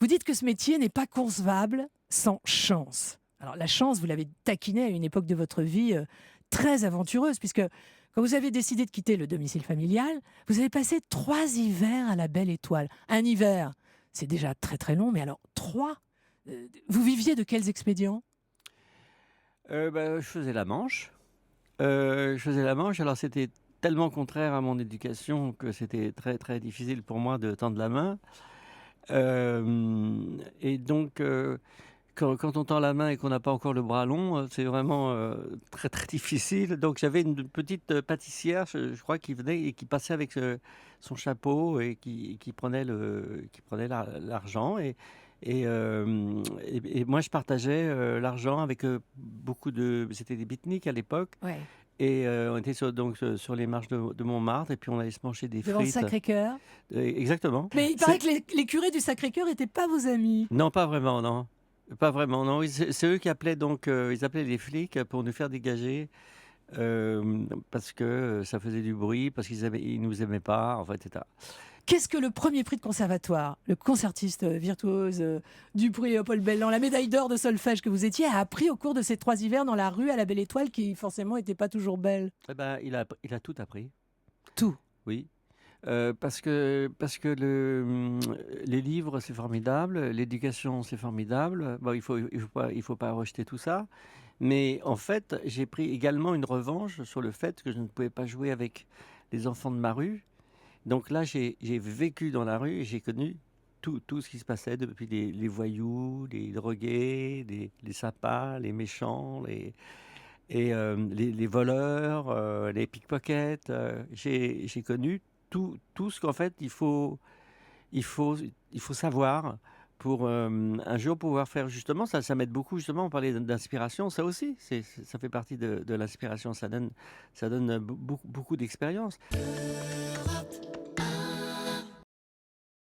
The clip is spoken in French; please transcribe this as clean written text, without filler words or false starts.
dites que ce métier n'est pas concevable sans chance. Alors la chance, vous l'avez taquinée à une époque de votre vie très aventureuse, puisque quand vous avez décidé de quitter le domicile familial, vous avez passé 3 hivers à la Belle Étoile. Un hiver, c'est déjà très très long, mais alors 3. Vous viviez de quels expédients? Je faisais la Manche. Alors c'était tellement contraire à mon éducation que c'était très, très difficile pour moi de tendre la main. Et donc, quand on tend la main et qu'on n'a pas encore le bras long, c'est vraiment, très, très difficile. Donc j'avais une petite, pâtissière, je crois, qui venait et qui passait avec, son chapeau et qui prenait l'argent et moi je partageais, l'argent avec, beaucoup c'était des beatniks à l'époque Ouais. et on était sur les marches de Montmartre et puis on allait se manger des Devant le frites. Sacré-Cœur. Exactement. Mais il paraît C'est que les curés du Sacré-Cœur n'étaient pas vos amis. Non, pas vraiment, non. Pas vraiment, non. C'est eux qui appelaient donc, ils appelaient les flics pour nous faire dégager, parce que, ça faisait du bruit, parce ils nous aimaient pas, enfin et cetera. Qu'est-ce que le premier prix de conservatoire, le concertiste virtuose Dupré et Paul Belland, la médaille d'or de solfège que vous étiez, a appris au cours de ces 3 hivers dans la rue à la Belle Étoile, qui forcément n'était pas toujours belle? Eh ben, il a tout appris, Tout. oui. Parce que les livres, c'est formidable, l'éducation, c'est formidable. Bon, il faut pas rejeter tout ça. Mais en fait, j'ai pris également une revanche sur le fait que je ne pouvais pas jouer avec les enfants de ma rue. Donc là, j'ai vécu dans la rue et j'ai connu tout ce qui se passait, depuis les voyous, les drogués, les sympas, les méchants, les voleurs, les pickpockets. J'ai connu tout ce qu'en fait il faut, il faut savoir pour un jour pouvoir faire justement ça m'aide beaucoup justement. On parlait d'inspiration, ça aussi, ça fait partie de l'inspiration. Ça donne beaucoup, beaucoup d'expérience.